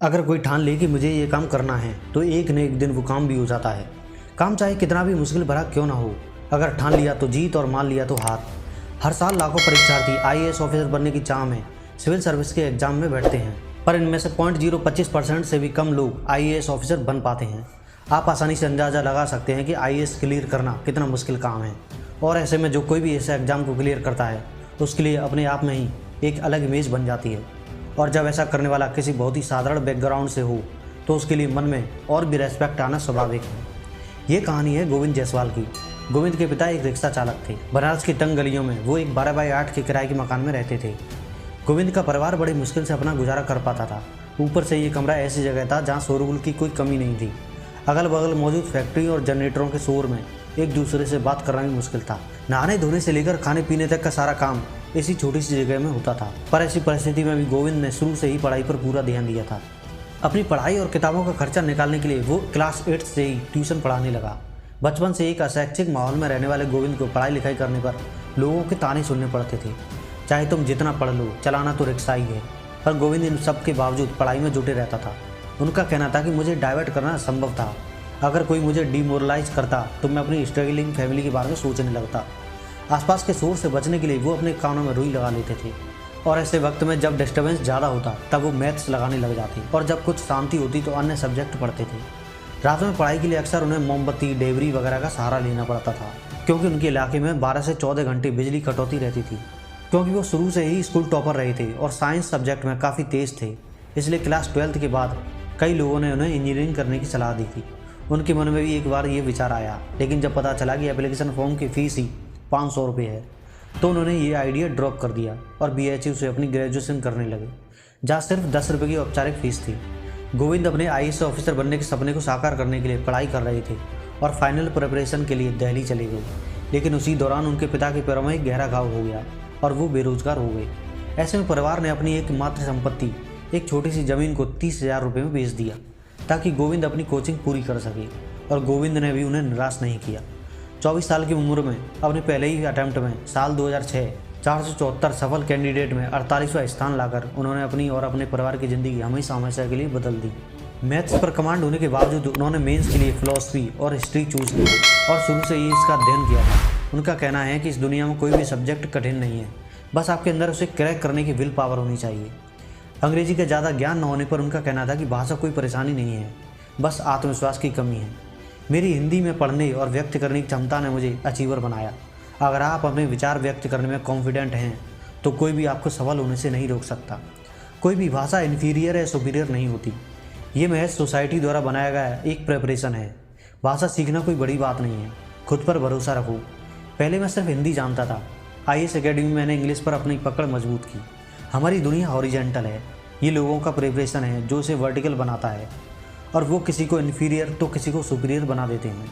अगर कोई ठान ले कि मुझे ये काम करना है तो एक न एक दिन वो काम भी हो जाता है। काम चाहे कितना भी मुश्किल भरा क्यों ना हो, अगर ठान लिया तो जीत और मान लिया तो हार। हर साल लाखों परीक्षार्थी आईएएस ऑफिसर बनने की चाह में सिविल सर्विस के एग्जाम में बैठते हैं, पर इनमें से 0.025% से भी कम लोग आईएएस ऑफिसर बन पाते हैं। आप आसानी से अंदाज़ा लगा सकते हैं कि आईएएस क्लियर करना कितना मुश्किल काम है, और ऐसे में जो कोई भी ऐसे एग्ज़ाम को क्लियर करता है उसके लिए अपने आप में ही एक अलग इमेज बन जाती है। और जब ऐसा करने वाला किसी बहुत ही साधारण बैकग्राउंड से हो तो उसके लिए मन में और भी रेस्पेक्ट आना स्वाभाविक है। ये कहानी है गोविंद जायसवाल की। गोविंद के पिता एक रिक्शा चालक थे। बनारस की तंग गलियों में वो एक 12x8 के किराए के मकान में रहते थे। गोविंद का परिवार बड़ी मुश्किल से अपना गुजारा कर पाता था। ऊपर से ये कमरा ऐसी जगह था जहाँ शोरगुल की कोई कमी नहीं थी। अगल बगल मौजूद फैक्ट्री और जनरेटरों के शोर में एक दूसरे से बात करना भी मुश्किल था। नहाने धोने से लेकर खाने पीने तक का सारा काम इसी छोटी सी जगह में होता था। पर ऐसी परिस्थिति में भी गोविंद ने शुरू से ही पढ़ाई पर पूरा ध्यान दिया था। अपनी पढ़ाई और किताबों का खर्चा निकालने के लिए वो क्लास 8 से ही ट्यूशन पढ़ाने लगा। बचपन से एक अशैक्षिक माहौल में रहने वाले गोविंद को पढ़ाई लिखाई करने पर लोगों के ताने सुनने पड़ते थे। चाहे तुम जितना पढ़ लो, चलाना तो रिक्शा ही है। पर गोविंद इन सब के बावजूद पढ़ाई में जुटे रहता था। उनका कहना था कि मुझे डाइवर्ट करना असंभव था। अगर कोई मुझे डिमोरलाइज करता तो मैं अपनी स्ट्रगलिंग फैमिली के बारे में सोचने लगता। आसपास के शोर से बचने के लिए वो अपने कानों में रुई लगा लेते थे, और ऐसे वक्त में जब डिस्टर्बेंस ज़्यादा होता तब वो मैथ्स लगाने लग जाते, और जब कुछ शांति होती तो अन्य सब्जेक्ट पढ़ते थे। रात में पढ़ाई के लिए अक्सर उन्हें मोमबत्ती, डेवरी वगैरह का सहारा लेना पड़ता था, क्योंकि उनके इलाके में 12 से 14 घंटे बिजली कटौती रहती थी। क्योंकि वो शुरू से ही स्कूल टॉपर रहे थे और साइंस सब्जेक्ट में काफ़ी तेज थे, इसलिए क्लास 12th के बाद कई लोगों ने उन्हें इंजीनियरिंग करने की सलाह दी थी। उनके मन में भी एक बार ये विचार आया, लेकिन जब पता चला कि एप्लीकेशन फॉर्म की फ़ीस ही 500 रुपये है तो उन्होंने ये आइडिया ड्रॉप कर दिया और BHU से अपनी ग्रेजुएशन करने लगे, जहाँ सिर्फ 10 रुपये की औपचारिक फ़ीस थी। गोविंद अपने आईएएस ऑफिसर बनने के सपने को साकार करने के लिए पढ़ाई कर रहे थे और फाइनल प्रिपरेशन के लिए दिल्ली चले गए, लेकिन उसी दौरान उनके पिता के पैरों में एक गहरा घाव हो गया और वो बेरोजगार हो गए। ऐसे में परिवार ने अपनी एकमात्र संपत्ति, एक छोटी सी ज़मीन को 30,000 रुपये में बेच दिया ताकि गोविंद अपनी कोचिंग पूरी कर सके, और गोविंद ने भी उन्हें निराश नहीं किया। 24 साल की उम्र में अपने पहले ही अटैम्प्ट में साल 2006 474 सफल कैंडिडेट में 48वां स्थान लाकर उन्होंने अपनी और अपने परिवार की ज़िंदगी हमेशा हमेशा के लिए बदल दी। मैथ्स पर कमांड होने के बावजूद उन्होंने मेंस के लिए फिलॉसफी और हिस्ट्री चूज़ की और शुरू से ही इसका अध्ययन किया था। उनका कहना है कि इस दुनिया में कोई भी सब्जेक्ट कठिन नहीं है, बस आपके अंदर उसे क्रैक करने की विल पावर होनी चाहिए। अंग्रेजी का ज़्यादा ज्ञान न होने पर उनका कहना था कि भाषा कोई परेशानी नहीं है, बस आत्मविश्वास की कमी है। मेरी हिंदी में पढ़ने और व्यक्त करने की क्षमता ने मुझे अचीवर बनाया। अगर आप अपने विचार व्यक्त करने में कॉन्फिडेंट हैं तो कोई भी आपको सफल होने से नहीं रोक सकता। कोई भी भाषा इन्फीरियर या सुपीरियर नहीं होती, ये महज सोसाइटी द्वारा बनाया गया एक प्रिपरेशन है। भाषा सीखना कोई बड़ी बात नहीं है, खुद पर भरोसा रखो। पहले मैं सिर्फ हिंदी जानता था, आईएएस अकेडमी में मैंने इंग्लिश पर अपनी पकड़ मजबूत की। हमारी दुनिया हॉरिजेंटल है, ये लोगों का प्रिपरेशन है जो उसे वर्टिकल बनाता है, और वो किसी को इन्फीरियर तो किसी को सुपीरियर बना देते हैं।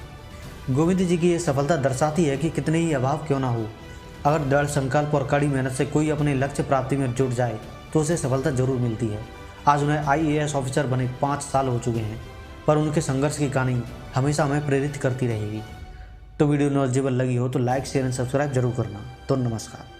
गोविंद जी की ये सफलता दर्शाती है कि कितने ही अभाव क्यों ना हो, अगर दृढ़ संकल्प और कड़ी मेहनत से कोई अपने लक्ष्य प्राप्ति में जुट जाए तो उसे सफलता जरूर मिलती है। आज उन्हें आईएएस ऑफिसर बने 5 साल हो चुके हैं, पर उनके संघर्ष की कहानी हमेशा हमें प्रेरित करती रहेगी। तो वीडियो नॉलेजेबल लगी हो तो लाइक, शेयर एंड सब्सक्राइब जरूर करना। तो नमस्कार।